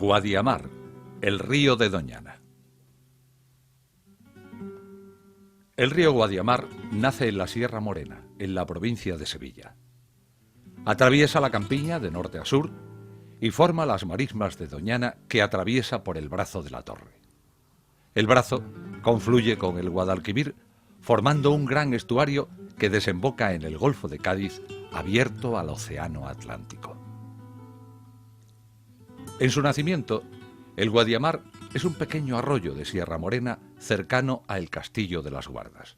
Guadiamar, el río de Doñana. El río Guadiamar nace en la Sierra Morena, en la provincia de Sevilla. Atraviesa la campiña de norte a sur y forma las marismas de Doñana que atraviesa por el brazo de la torre. El brazo confluye con el Guadalquivir, formando un gran estuario que desemboca en el Golfo de Cádiz, abierto al Océano Atlántico. En su nacimiento, el Guadiamar es un pequeño arroyo de Sierra Morena cercano a el Castillo de las Guardas.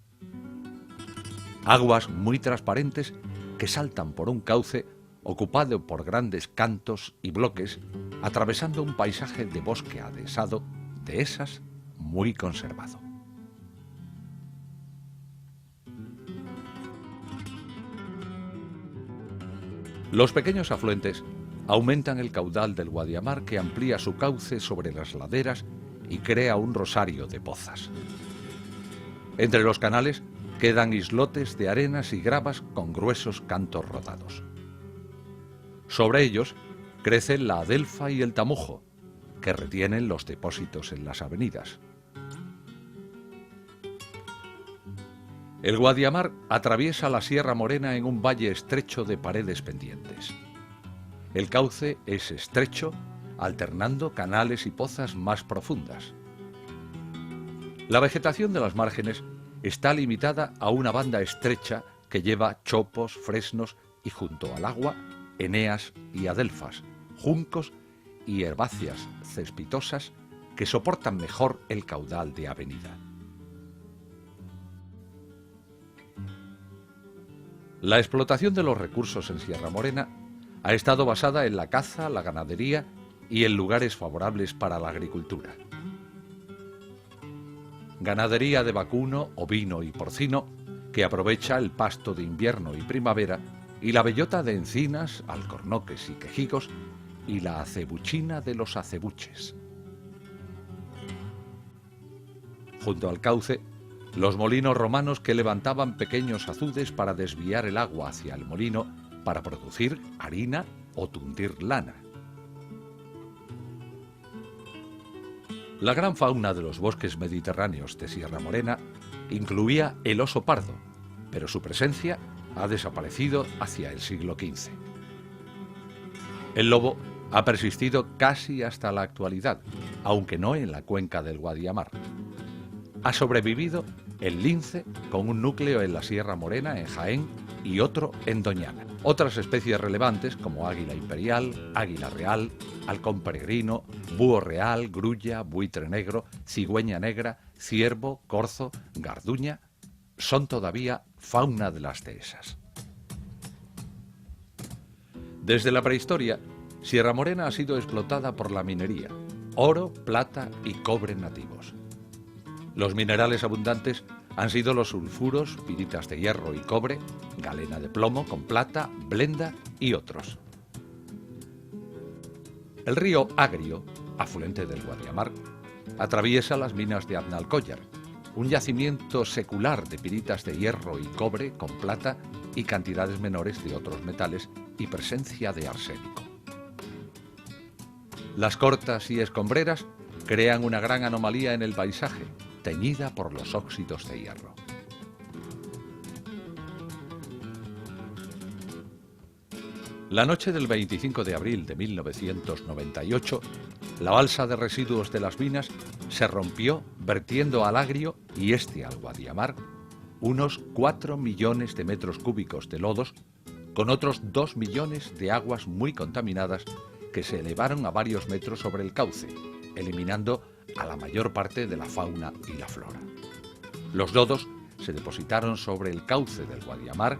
Aguas muy transparentes que saltan por un cauce ocupado por grandes cantos y bloques, atravesando un paisaje de bosque adhesado, dehesas, muy conservado. Los pequeños afluentes aumentan el caudal del Guadiamar, que amplía su cauce sobre las laderas y crea un rosario de pozas. Entre los canales quedan islotes de arenas y gravas con gruesos cantos rodados. Sobre ellos crecen la adelfa y el tamujo, que retienen los depósitos en las avenidas. El Guadiamar atraviesa la Sierra Morena en un valle estrecho de paredes pendientes. El cauce es estrecho, alternando canales y pozas más profundas. La vegetación de las márgenes está limitada a una banda estrecha que lleva chopos, fresnos y, junto al agua, eneas y adelfas, juncos y herbáceas cespitosas que soportan mejor el caudal de avenida. La explotación de los recursos en Sierra Morena ha estado basada en la caza, la ganadería y en lugares favorables para la agricultura. Ganadería de vacuno, ovino y porcino, que aprovecha el pasto de invierno y primavera, y la bellota de encinas, alcornoques y quejigos, y la acebuchina de los acebuches. Junto al cauce, los molinos romanos que levantaban pequeños azudes para desviar el agua hacia el molino para producir harina o tundir lana. La gran fauna de los bosques mediterráneos de Sierra Morena incluía el oso pardo, pero su presencia ha desaparecido hacia el siglo XV. El lobo ha persistido casi hasta la actualidad, aunque no en la cuenca del Guadiamar. Ha sobrevivido el lince, con un núcleo en la Sierra Morena, en Jaén, y otro en Doñana. Otras especies relevantes, como águila imperial, águila real, halcón peregrino, búho real, grulla, buitre negro, cigüeña negra, ciervo, corzo, garduña, son todavía fauna de las dehesas. Desde la prehistoria, Sierra Morena ha sido explotada por la minería, oro, plata y cobre nativos. Los minerales abundantes han sido los sulfuros, piritas de hierro y cobre, galena de plomo con plata, blenda y otros. El río Agrio, afluente del Guadiamar, atraviesa las minas de Aznalcóllar, un yacimiento secular de piritas de hierro y cobre con plata y cantidades menores de otros metales y presencia de arsénico. Las cortas y escombreras crean una gran anomalía en el paisaje, teñida por los óxidos de hierro. La noche del 25 de abril de 1998, la balsa de residuos de las minas se rompió vertiendo al Agrio y al Guadiamar unos 4 millones de metros cúbicos de lodos, con otros 2 millones de aguas muy contaminadas que se elevaron a varios metros sobre el cauce, eliminando a la mayor parte de la fauna y la flora. Los lodos se depositaron sobre el cauce del Guadiamar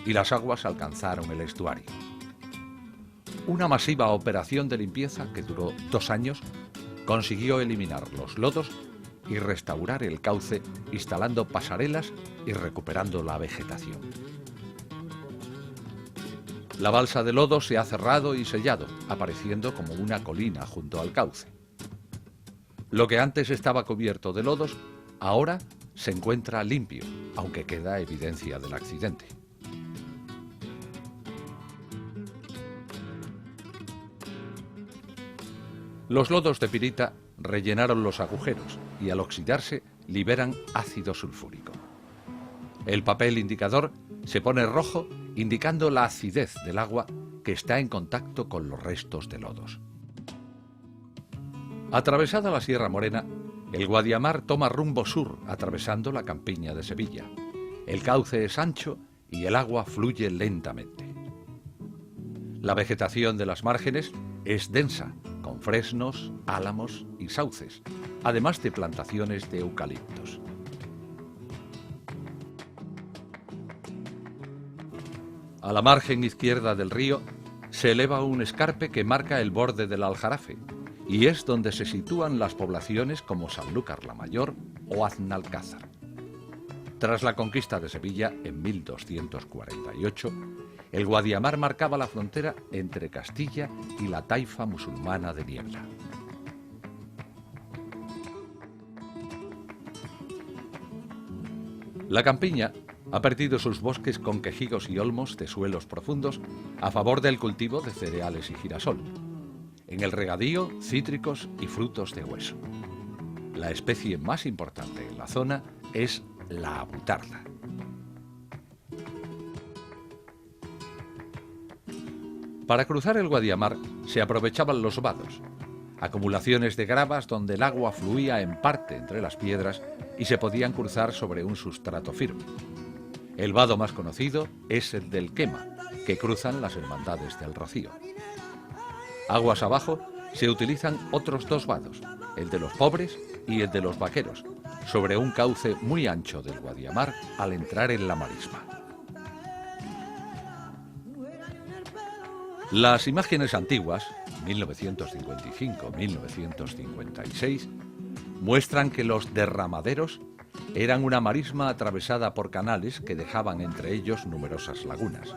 y las aguas alcanzaron el estuario. Una masiva operación de limpieza que duró 2 años consiguió eliminar los lodos y restaurar el cauce, instalando pasarelas y recuperando la vegetación. La balsa de lodo se ha cerrado y sellado, apareciendo como una colina junto al cauce. Lo que antes estaba cubierto de lodos, ahora se encuentra limpio, aunque queda evidencia del accidente. Los lodos de pirita rellenaron los agujeros y al oxidarse liberan ácido sulfúrico. El papel indicador se pone rojo, indicando la acidez del agua que está en contacto con los restos de lodos. Atravesada la Sierra Morena, el Guadiamar toma rumbo sur, atravesando la campiña de Sevilla. El cauce es ancho y el agua fluye lentamente. La vegetación de las márgenes es densa, con fresnos, álamos y sauces, además de plantaciones de eucaliptos. A la margen izquierda del río se eleva un escarpe que marca el borde del Aljarafe y es donde se sitúan las poblaciones como Sanlúcar la Mayor o Aznalcázar. Tras la conquista de Sevilla en 1248, el Guadiamar marcaba la frontera entre Castilla y la taifa musulmana de Niebla. La campiña ha perdido sus bosques con quejigos y olmos de suelos profundos a favor del cultivo de cereales y girasol. En el regadío, cítricos y frutos de hueso. La especie más importante en la zona es la abutarda. Para cruzar el Guadiamar se aprovechaban los vados, acumulaciones de gravas donde el agua fluía en parte entre las piedras y se podían cruzar sobre un sustrato firme. El vado más conocido es el del Quema, que cruzan las hermandades del Rocío. Aguas abajo se utilizan otros dos vados, el de los pobres y el de los vaqueros, sobre un cauce muy ancho del Guadiamar al entrar en la marisma. Las imágenes antiguas, 1955-1956, muestran que los derramaderos eran una marisma atravesada por canales que dejaban entre ellos numerosas lagunas.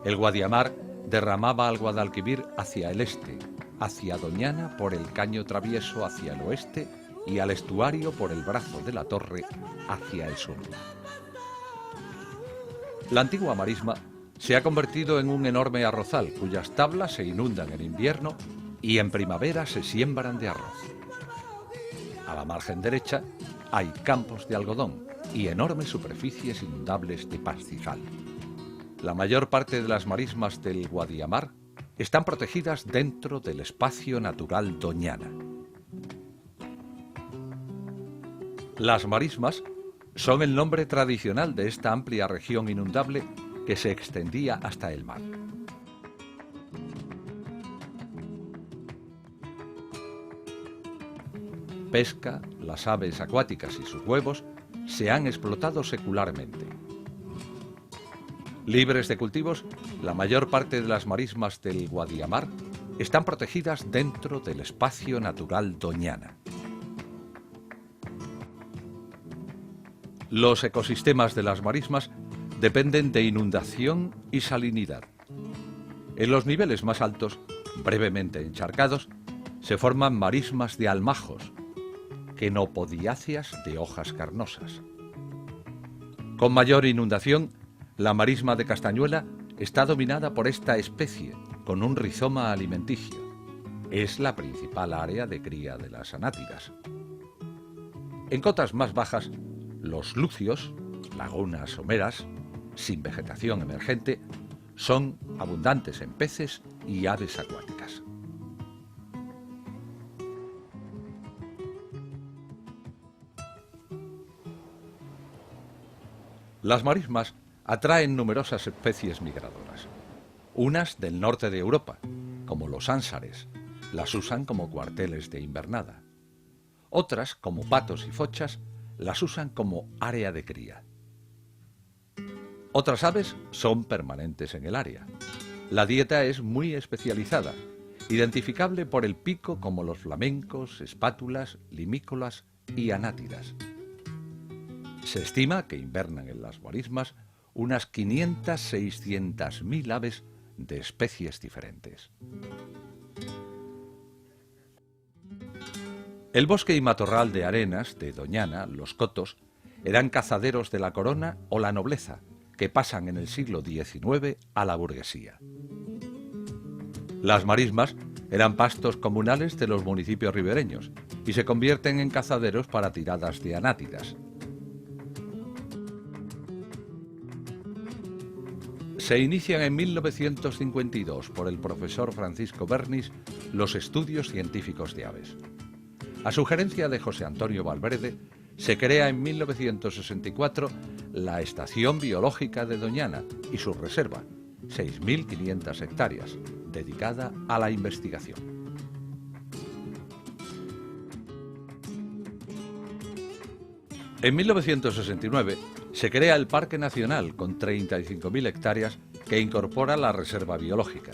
El Guadiamar derramaba al Guadalquivir hacia el este, hacia Doñana por el Caño Travieso hacia el oeste y al estuario por el Brazo de la Torre hacia el sur. La antigua marisma se ha convertido en un enorme arrozal cuyas tablas se inundan en invierno y en primavera se siembran de arroz. A la margen derecha hay campos de algodón y enormes superficies inundables de pastizal. La mayor parte de las marismas del Guadiamar están protegidas dentro del espacio natural Doñana. Las marismas son el nombre tradicional de esta amplia región inundable que se extendía hasta el mar. Pesca, las aves acuáticas y sus huevos se han explotado secularmente. Libres de cultivos, la mayor parte de las marismas del Guadiamar están protegidas dentro del espacio natural Doñana. Los ecosistemas de las marismas dependen de inundación y salinidad. En los niveles más altos, brevemente encharcados, se forman marismas de almajos, quenopodiáceas de hojas carnosas. Con mayor inundación, la marisma de Castañuela está dominada por esta especie, con un rizoma alimenticio. Es la principal área de cría de las anátidas. En cotas más bajas, los lucios, lagunas someras, sin vegetación emergente, son abundantes en peces y aves acuáticas. Las marismas atraen numerosas especies migradoras. Unas del norte de Europa, como los ánsares, las usan como cuarteles de invernada. Otras, como patos y fochas, las usan como área de cría. Otras aves son permanentes en el área. La dieta es muy especializada, identificable por el pico como los flamencos, espátulas, limícolas y anátidas. Se estima que invernan en las marismas unas 500-600.000 aves de especies diferentes. El bosque y matorral de arenas de Doñana, los cotos, eran cazaderos de la corona o la nobleza, que pasan en el siglo XIX a la burguesía. Las marismas Eran pastos comunales de los municipios ribereños y se convierten en cazaderos para tiradas de anátidas. Se inician en 1952 por el profesor Francisco Bernis los estudios científicos de aves. A sugerencia de José Antonio Valverde, se crea en 1964 la Estación Biológica de Doñana y su reserva, 6.500 hectáreas, dedicada a la investigación. En 1969 se crea el Parque Nacional con 35.000 hectáreas que incorpora la Reserva Biológica.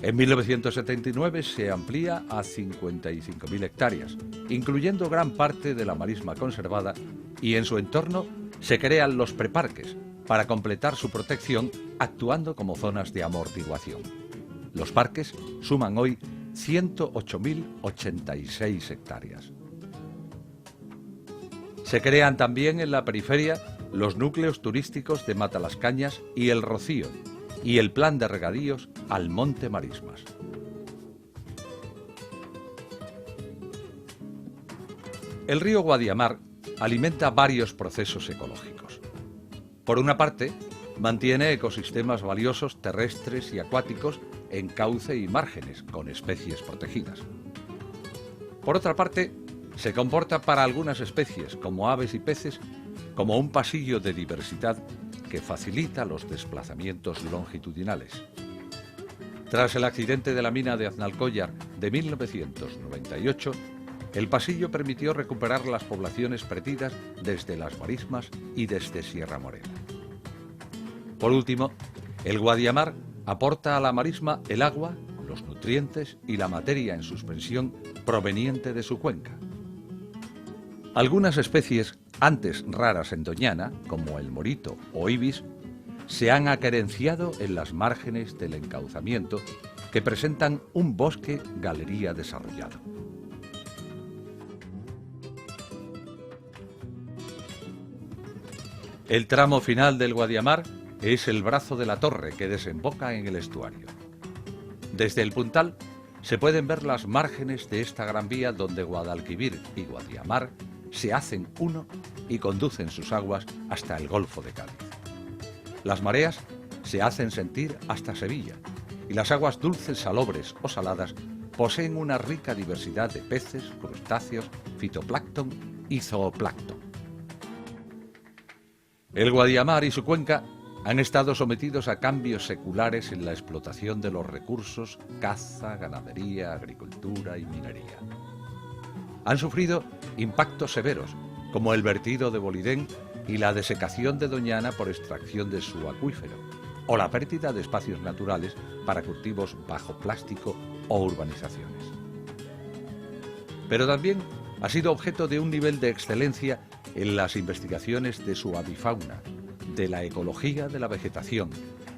En 1979 se amplía a 55.000 hectáreas, incluyendo gran parte de la marisma conservada, y en su entorno se crean los preparques para completar su protección actuando como zonas de amortiguación. Los parques suman hoy 108.086 hectáreas. Se crean también en la periferia los núcleos turísticos de Matalascañas y El Rocío, y el plan de regadíos al Monte Marismas. El río Guadiamar alimenta varios procesos ecológicos. Por una parte, mantiene ecosistemas valiosos terrestres y acuáticos en cauce y márgenes, con especies protegidas. Por otra parte, se comporta para algunas especies, como aves y peces, como un pasillo de diversidad que facilita los desplazamientos longitudinales. Tras el accidente de la mina de Aznalcóllar de 1998, el pasillo permitió recuperar las poblaciones perdidas desde las marismas y desde Sierra Morena. Por último, el Guadiamar aporta a la marisma el agua, los nutrientes y la materia en suspensión proveniente de su cuenca. Algunas especies antes raras en Doñana, como el morito o ibis, se han aquerenciado en las márgenes del encauzamiento, que presentan un bosque galería desarrollado. El tramo final del Guadiamar es el brazo de la torre que desemboca en el estuario. Desde el puntal se pueden ver las márgenes de esta gran vía donde Guadalquivir y Guadiamar se hacen uno y conducen sus aguas hasta el Golfo de Cádiz. Las mareas se hacen sentir hasta Sevilla, y las aguas dulces, salobres o saladas poseen una rica diversidad de peces, crustáceos, fitoplancton y zooplancton. El Guadiamar y su cuenca han estado sometidos a cambios seculares en la explotación de los recursos, caza, ganadería, agricultura y minería. Han sufrido impactos severos, como el vertido de Bolidén y la desecación de Doñana por extracción de su acuífero, o la pérdida de espacios naturales para cultivos bajo plástico o urbanizaciones. Pero también ha sido objeto de un nivel de excelencia en las investigaciones de su avifauna, de la ecología de la vegetación,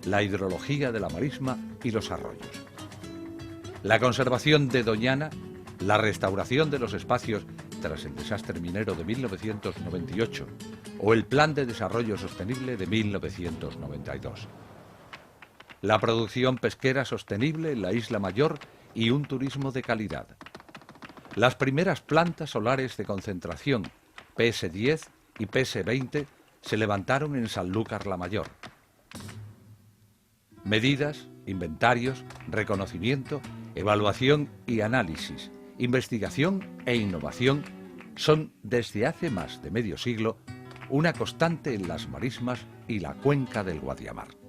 la hidrología de la marisma y los arroyos. La conservación de Doñana, la restauración de los espacios tras el desastre minero de 1998 o el Plan de Desarrollo Sostenible de 1992. La producción pesquera sostenible en la Isla Mayor y un turismo de calidad. Las primeras plantas solares de concentración PS10 y PS20 se levantaron en Sanlúcar la Mayor. Medidas, inventarios, reconocimiento, evaluación y análisis, investigación e innovación son desde hace más de medio siglo una constante en las marismas y la cuenca del Guadiamar.